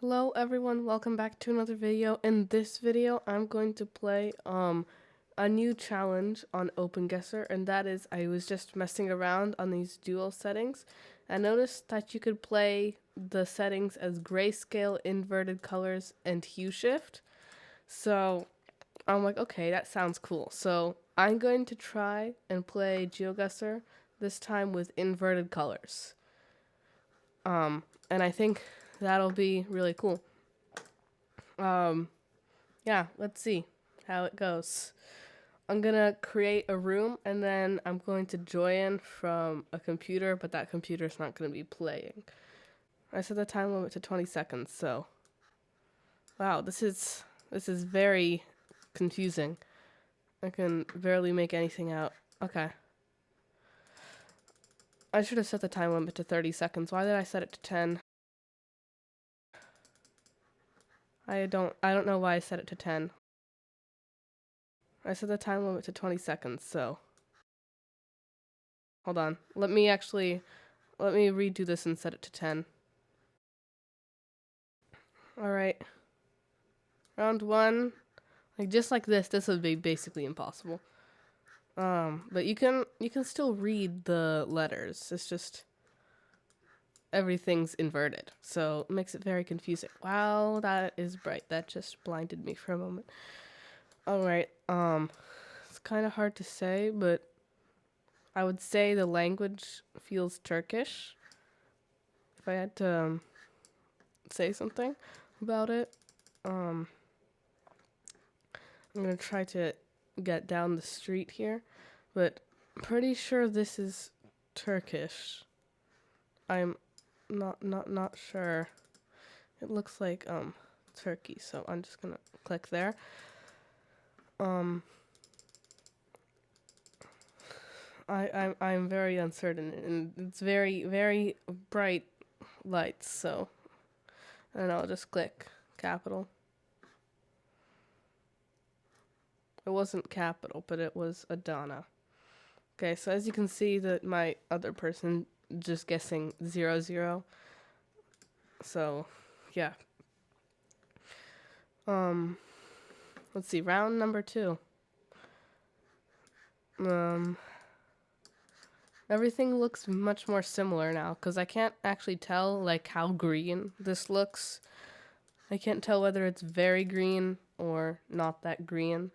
Hello everyone, welcome back to another video. In this video, I'm going to play a new challenge on Openguessr, and that is I was just messing around on these dual settings. I noticed that you could play the settings as grayscale, inverted colors, and hue shift. So I'm like, okay, that sounds cool. So I'm going to try and play Geoguessr, this time with inverted colors. And I think that'll be really cool. Yeah, let's see how it goes. I'm gonna create a room and then I'm going to join from a computer, but that computer's not gonna be playing. I set the time limit to 20 seconds, so wow, this is very confusing. I can barely make anything out. Okay. I should have set the time limit to 30 seconds. Why did I set it to 10? I don't know why I set it to 10. I set the time limit to 20 seconds, so hold on. Let me redo this and set it to 10. Alright. Round 1. Like just like this would be basically impossible. But you can still read the letters. It's just everything's inverted. So it makes it very confusing. Wow, that is bright. That just blinded me for a moment. Alright, it's kinda hard to say, but I would say the language feels Turkish. If I had to say something about it. I'm gonna try to get down the street here, but I'm pretty sure this is Turkish. I'm not sure. It looks like Turkey, so I'm just gonna click there. I'm very uncertain, and it's very bright lights, so and I'll just click capital. It wasn't capital, but it was Adana. Okay, so as you can see that my other person just guessing 00. So, yeah. Let's see, round number 2. Everything looks much more similar now, because I can't actually tell, like, how green this looks. I can't tell whether it's very green or not that green,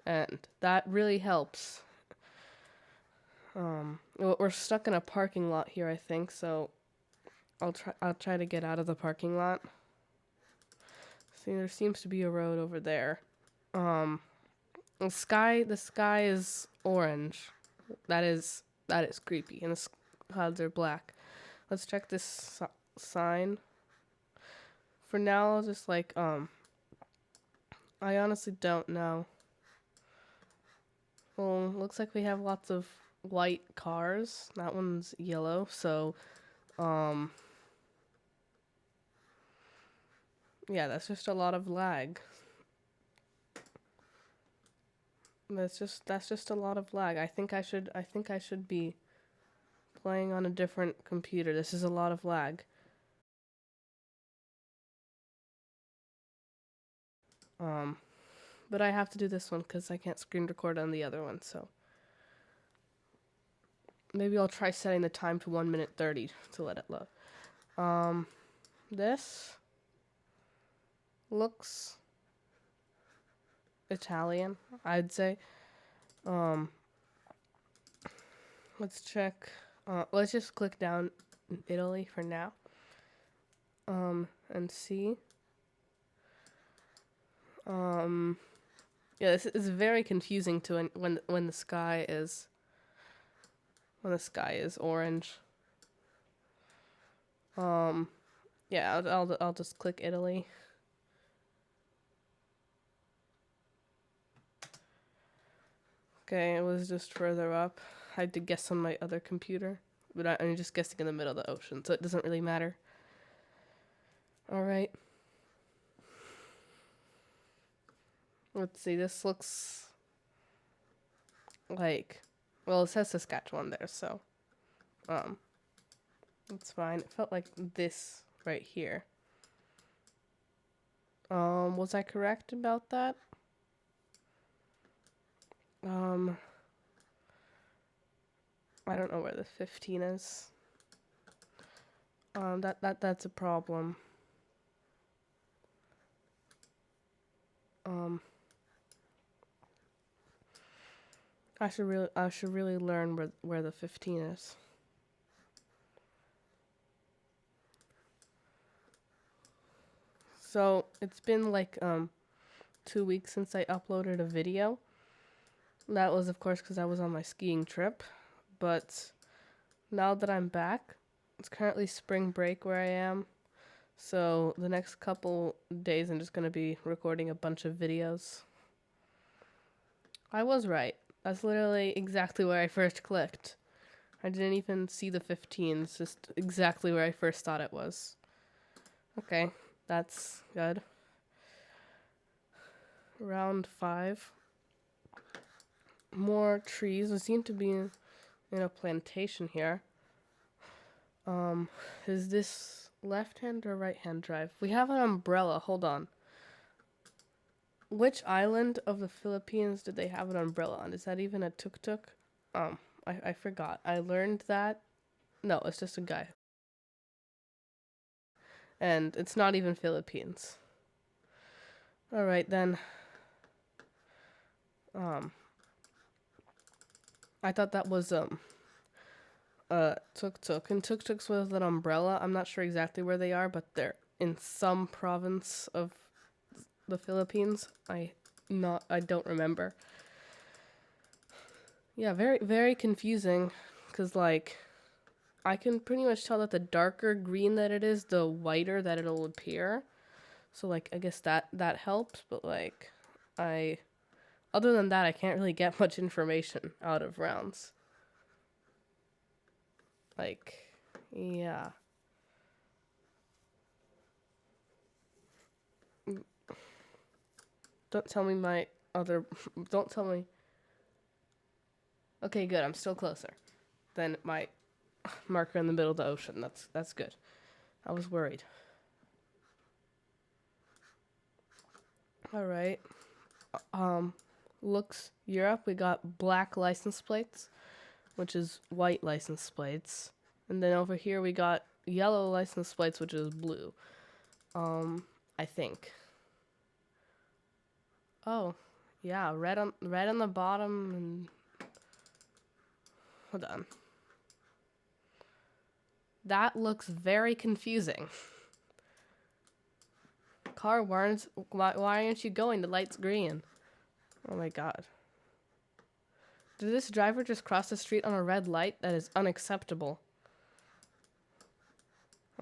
and that really helps. We're stuck in a parking lot here, I think, so I'll try to get out of the parking lot. See, there seems to be a road over there. The sky is orange. That is creepy, and the clouds are black. Let's check this sign. For now, I'll just like I honestly don't know. Well, looks like we have lots of white cars. That one's yellow, so yeah, that's just a lot of lag. That's just a lot of lag. I think I should be playing on a different computer. This is a lot of lag. But I have to do this one because I can't screen record on the other one, so maybe I'll try setting the time to 1 minute 30 to let it load. This looks Italian, I'd say. Let's check. Let's just click down Italy for now. And see. Yeah, this is very confusing to when the sky is orange. Yeah, I'll just click Italy. Okay, it was just further up. I had to guess on my other computer, but I'm just guessing in the middle of the ocean, so it doesn't really matter. Alright. Let's see, this looks like, well, it says Saskatchewan there, so, it's fine. It felt like this right here. Was I correct about that? I don't know where the 15 is. That's a problem. I should really learn where the 15 is. So, it's been like 2 weeks since I uploaded a video. That was of course because I was on my skiing trip, but now that I'm back, it's currently spring break where I am. So, the next couple days I'm just going to be recording a bunch of videos. I was right. That's literally exactly where I first clicked. I didn't even see the 15s, just exactly where I first thought it was. Okay, that's good. Round 5. More trees. We seem to be in a plantation here. Is this left-hand or right-hand drive? We have an umbrella. Hold on. Which island of the Philippines did they have an umbrella on? Is that even a tuk-tuk? I forgot. I learned that. No, it's just a guy. And it's not even Philippines. Alright then. I thought that was tuk-tuk. And tuk-tuks with an umbrella. I'm not sure exactly where they are, but they're in some province of the Philippines. I don't remember. Yeah, very, very confusing. Because, like, I can pretty much tell that the darker green that it is, the whiter that it'll appear. So, like, I guess that helps. But, like, other than that, I can't really get much information out of rounds. Like, yeah. Don't tell me my other... Don't tell me... Okay, good. I'm still closer than my marker in the middle of the ocean. That's good. I was worried. All right. Looks Europe. We got black license plates, which is white license plates, and then over here we got yellow license plates, which is blue. I think. Oh, yeah, red on the bottom and hold on. That looks very confusing. Car warns, why aren't you going? The light's green. Oh my god. Did this driver just cross the street on a red light? That is unacceptable.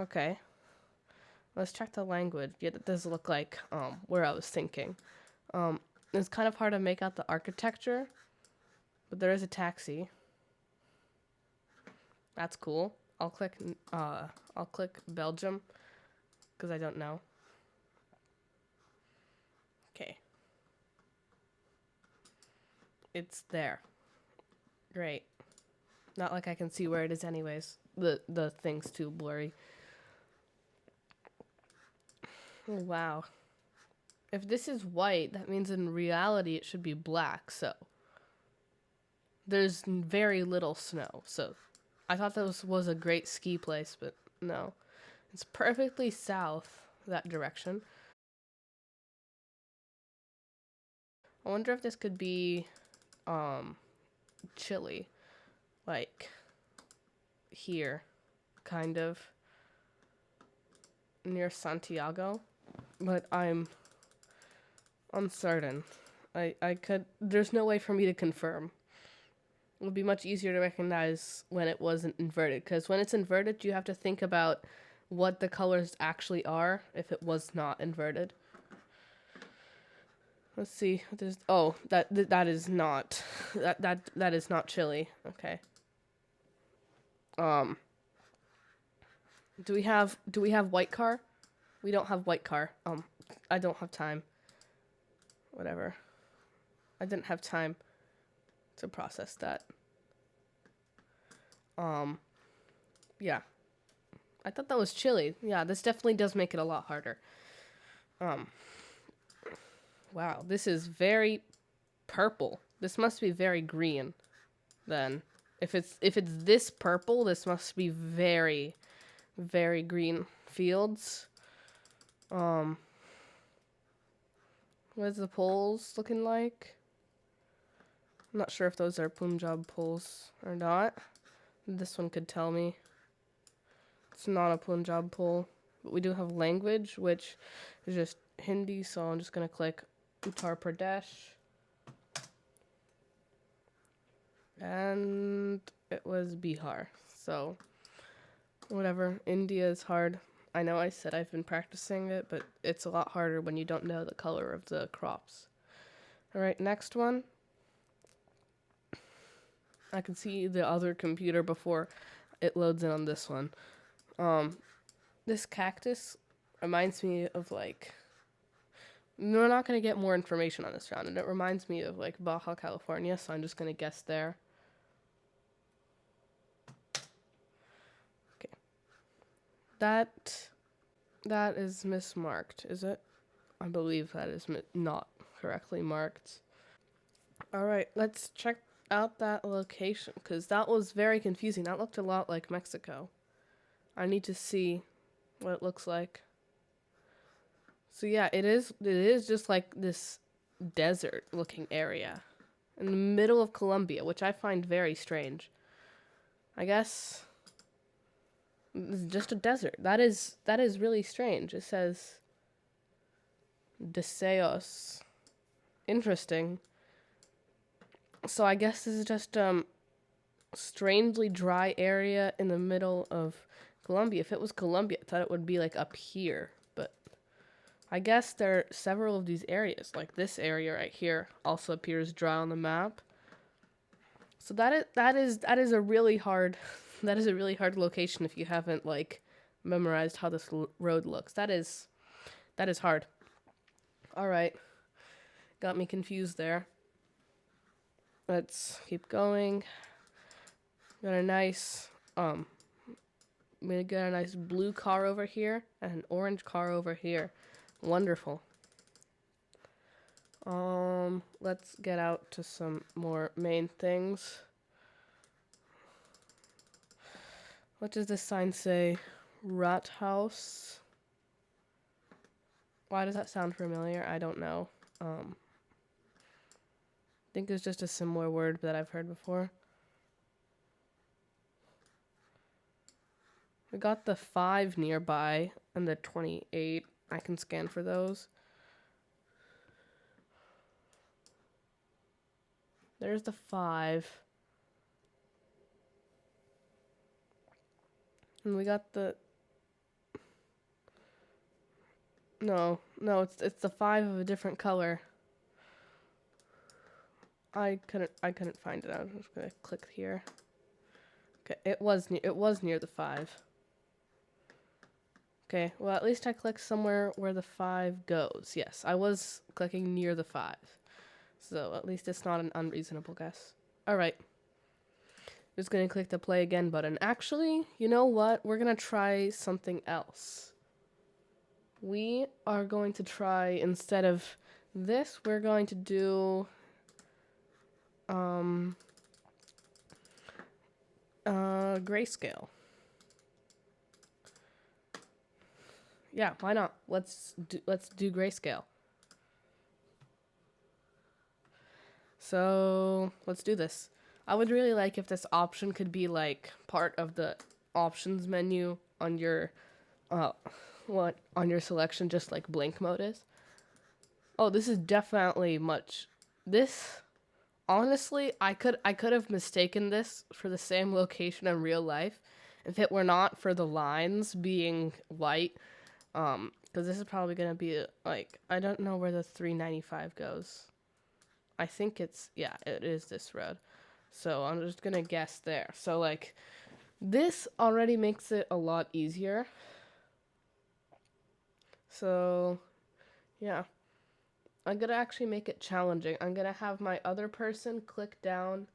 Okay. Let's check the language. Yeah, that does look like where I was thinking. It's kind of hard to make out the architecture, but there is a taxi. That's cool. I'll click Belgium because I don't know. Okay. It's there. Great. Not like I can see where it is anyways. The thing's too blurry. Oh, wow. If this is white, that means in reality it should be black, so there's very little snow. So I thought this was a great ski place, but no. It's perfectly south that direction. I wonder if this could be Chile, like here, kind of near Santiago, but I'm uncertain. There's no way for me to confirm. It would be much easier to recognize when it wasn't inverted, because when it's inverted, you have to think about what the colors actually are if it was not inverted. Let's see. That is not that is not Chile. Okay. Do we have white car? We don't have white car. I don't have time. Whatever. I didn't have time to process that. Yeah. I thought that was Chile. Yeah, this definitely does make it a lot harder. Um, wow, this is very purple. This must be very green then. If it's this purple, this must be very, very green fields. What's the poles looking like? I'm not sure if those are Punjab poles or not. This one could tell me. It's not a Punjab pole. But we do have language, which is just Hindi, so I'm just going to click Uttar Pradesh. And it was Bihar. So, whatever. India is hard. I know I said I've been practicing it, but it's a lot harder when you don't know the color of the crops. Alright, next one. I can see the other computer before it loads in on this one. This cactus reminds me of like... We're not going to get more information on this round, and it reminds me of like Baja California, so I'm just going to guess there. Okay. That is mismarked, is it? I believe that is not correctly marked. Alright, let's check out that location, because that was very confusing. That looked a lot like Mexico. I need to see what it looks like. So yeah, it is just like this desert looking area in the middle of Colombia, which I find very strange. I guess it's just a desert. That is really strange. It says Deseos. Interesting. So I guess this is just strangely dry area in the middle of Colombia. If it was Colombia, I thought it would be like up here, but I guess there are several of these areas. Like this area right here also appears dry on the map. So that is a really hard that is a really hard location if you haven't like memorized how this road looks. That is hard. All right. Got me confused there. Let's keep going. Got a nice we got a nice blue car over here and an orange car over here. Wonderful. Let's get out to some more main things. What does this sign say? Rat house. Why does that sound familiar? I don't know. I think it's just a similar word that I've heard before. We got the 5 nearby and the 28. I can scan for those. There's the 5. And we got the... No, it's the 5 of a different color. I couldn't find it. I was just gonna click here. Okay, it was near the 5. Okay, well at least I clicked somewhere where the 5 goes. Yes, I was clicking near the 5. So at least it's not an unreasonable guess. Alright. Just gonna click the play again button. Actually, you know what? We're gonna try something else. We are going to try, instead of this, we're going to do grayscale. Yeah, why not? Let's do grayscale. So let's do this. I would really like if this option could be like part of the options menu on your on your selection, just like blank mode is. Oh, this is definitely much. This, honestly, I could have mistaken this for the same location in real life if it were not for the lines being white. Because this is probably gonna be like, I don't know where the 395 goes. I think it's, yeah, it is this road. So I'm just gonna guess there. So like, this already makes it a lot easier. So, yeah. I'm gonna actually make it challenging. I'm gonna have my other person click down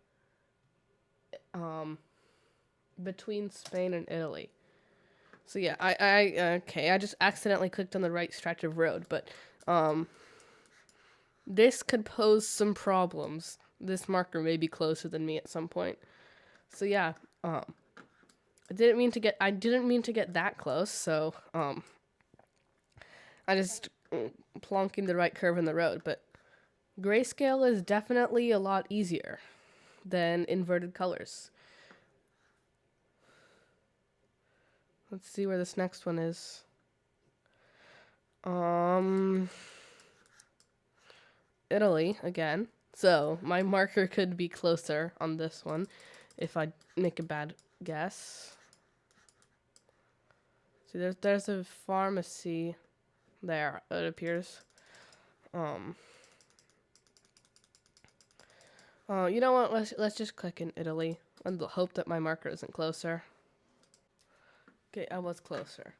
between Spain and Italy. So yeah, okay, I just accidentally clicked on the right stretch of road, but this could pose some problems. This marker may be closer than me at some point. So yeah, I didn't mean to get that close, so I just plonking the right curve in the road, but grayscale is definitely a lot easier than inverted colors. Let's see where this next one is. Italy again. So my marker could be closer on this one if I make a bad guess. See, there's a pharmacy there, it appears. You know what? Let's just click in Italy and hope that my marker isn't closer. Okay, I was closer.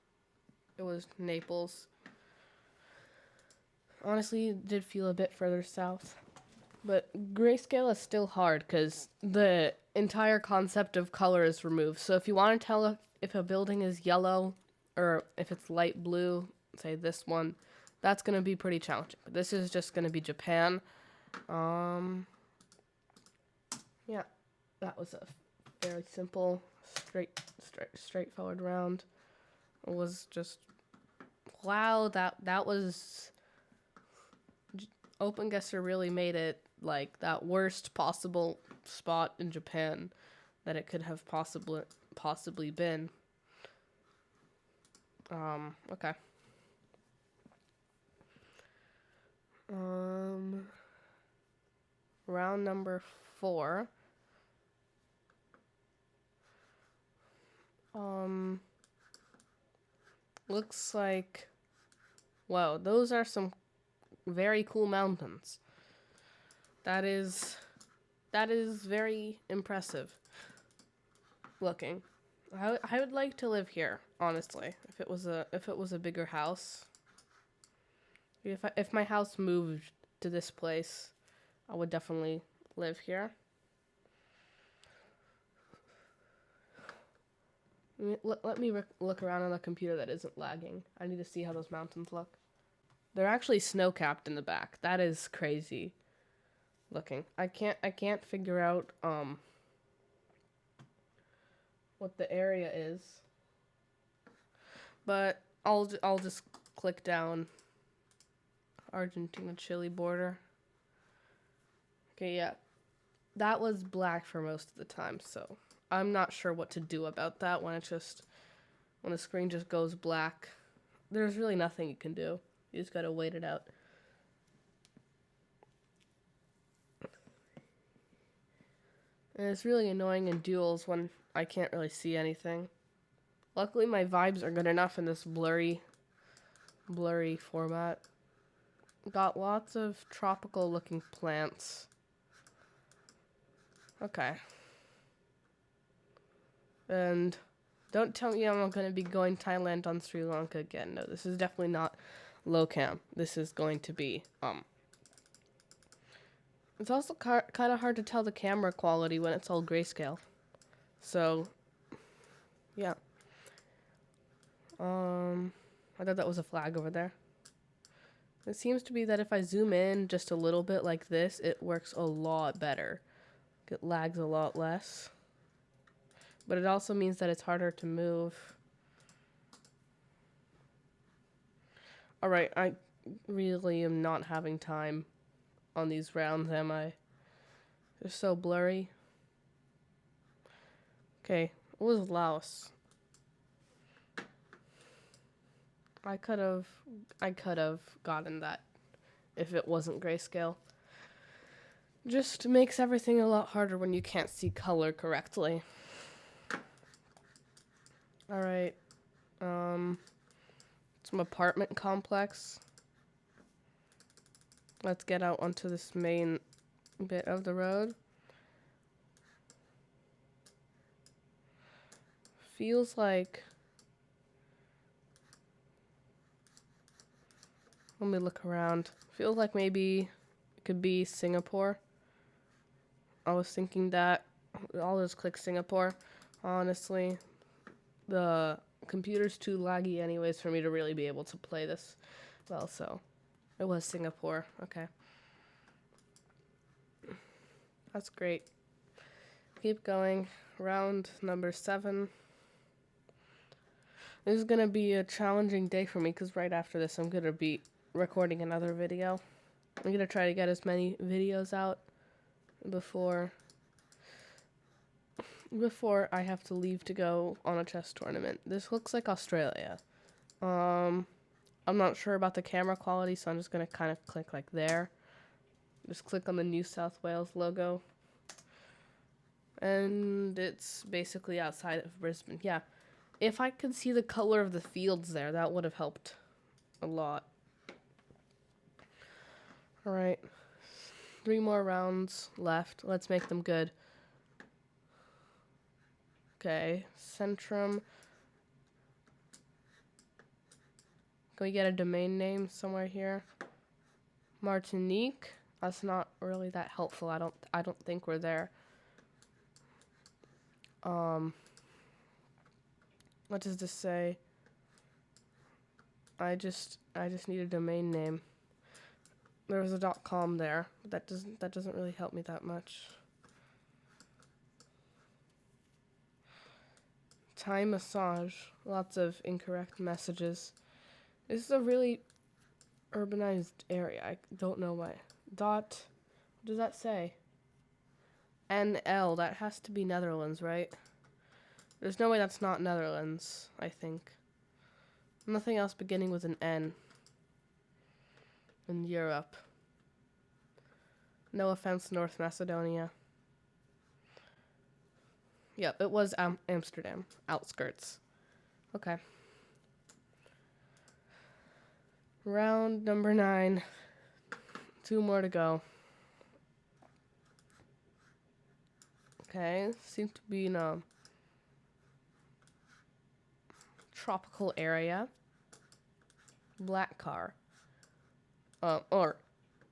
It was Naples. Honestly, it did feel a bit further south. But grayscale is still hard because the entire concept of color is removed. So if you want to tell if a building is yellow or if it's light blue, say this one, that's going to be pretty challenging. But this is just going to be Japan. Yeah, that was a very simple, straightforward round. It was just, wow, that was, Openguessr really made it like that worst possible spot in Japan that it could have possibly been. Okay. Round number 4. Looks like, wow, those are some very cool mountains. That is very impressive looking. I would like to live here, honestly. If it was a bigger house. If my house moved to this place, I would definitely live here. Let me look around on a computer that isn't lagging. I need to see how those mountains look. They're actually snow-capped in the back. That is crazy looking. I can't figure out what the area is. But I'll just click down Argentina-Chile border. Okay, yeah. That was black for most of the time, so I'm not sure what to do about that when the screen just goes black. There's really nothing you can do. You just gotta wait it out. And it's really annoying in duels when I can't really see anything. Luckily, my vibes are good enough in this blurry format. Got lots of tropical looking plants. Okay. And don't tell me I'm going to be going Thailand on Sri Lanka again. No, this is definitely not low cam. This is going to be, It's also kind of hard to tell the camera quality when it's all grayscale. So, yeah. I thought that was a flag over there. It seems to be that if I zoom in just a little bit like this, it works a lot better. It lags a lot less. But it also means that it's harder to move. Alright, I really am not having time on these rounds, am I? They're so blurry. Okay, it was Laos. I could have gotten that if it wasn't grayscale. Just makes everything a lot harder when you can't see color correctly. Alright. Some apartment complex. Let's get out onto this main bit of the road. Feels like... Let me look around. Feels like maybe it could be Singapore. I was thinking that. I'll just click Singapore. Honestly, the computer's too laggy anyways for me to really be able to play this well, so it was Singapore. Okay. That's great. Keep going. Round number 7. This is going to be a challenging day for me because right after this I'm going to be recording another video. I'm going to try to get as many videos out before I have to leave to go on a chess tournament. This looks like Australia. I'm not sure about the camera quality, so I'm just going to kind of click like there. Just click on the New South Wales logo. And it's basically outside of Brisbane. Yeah. If I could see the color of the fields there, that would have helped a lot. Alright. 3 more rounds left. Let's make them good. Okay. Centrum. Can we get a domain name somewhere here? Martinique. That's not really that helpful. I don't think we're there. What does this say? I just need a domain name. There was a .com there. But that doesn't really help me that much. Thai massage. Lots of incorrect messages. This is a really urbanized area. I don't know why. What does that say? NL. That has to be Netherlands, right? There's no way that's not Netherlands, I think. Nothing else beginning with an N. In Europe. No offense, North Macedonia. Yep, it was Amsterdam. Outskirts. Okay. Round number 9. 2 more to go. Okay, seems to be in a tropical area. Black car. Or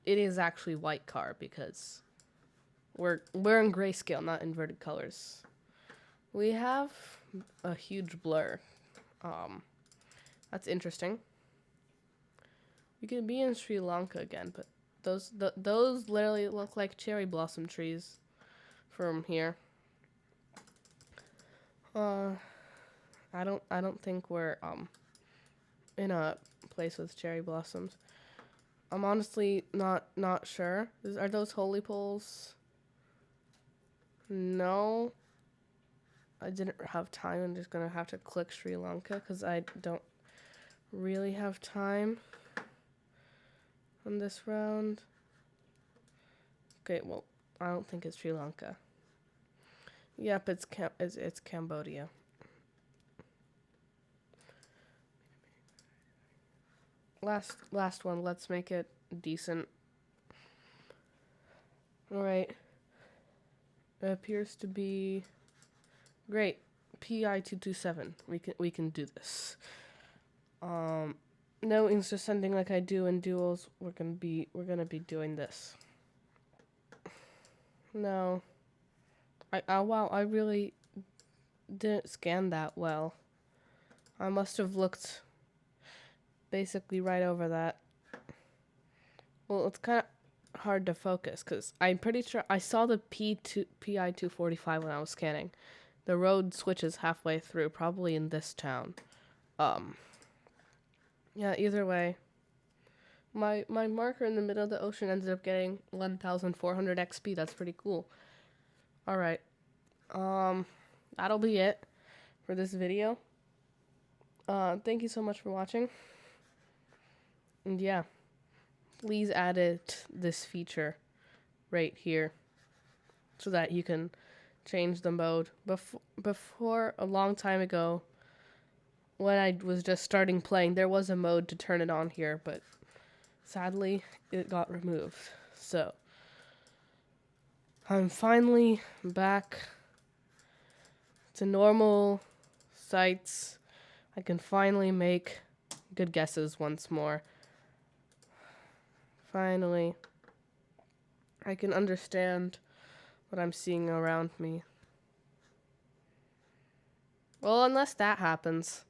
it is actually white car because we're in grayscale, not inverted colors. We have a huge blur. That's interesting. We could be in Sri Lanka again, but those literally look like cherry blossom trees from here. I don't think we're in a place with cherry blossoms. I'm honestly not sure. Are those holy poles? No. I didn't have time. I'm just gonna have to click Sri Lanka because I don't really have time on this round. Okay, well, I don't think it's Sri Lanka. Yep, it's Cambodia. Last one. Let's make it decent. All right. It appears to be great. PI227. We can do this. No insta sending like I do in duels. We're gonna be doing this. No. Wow, I really didn't scan that well. I must have looked basically right over that. Well, it's kind of hard to focus because I'm pretty sure I saw the PI245 when I was scanning. The road switches halfway through, probably in this town. Yeah, either way. My marker in the middle of the ocean ended up getting 1,400 XP. That's pretty cool. Alright. That'll be it for this video. Thank you so much for watching. And yeah, please add this feature right here so that you can change the mode. Before a long time ago, when I was just starting playing, there was a mode to turn it on here, but sadly, it got removed. So, I'm finally back to normal sights. I can finally make good guesses once more. Finally, I can understand what I'm seeing around me. Well, unless that happens.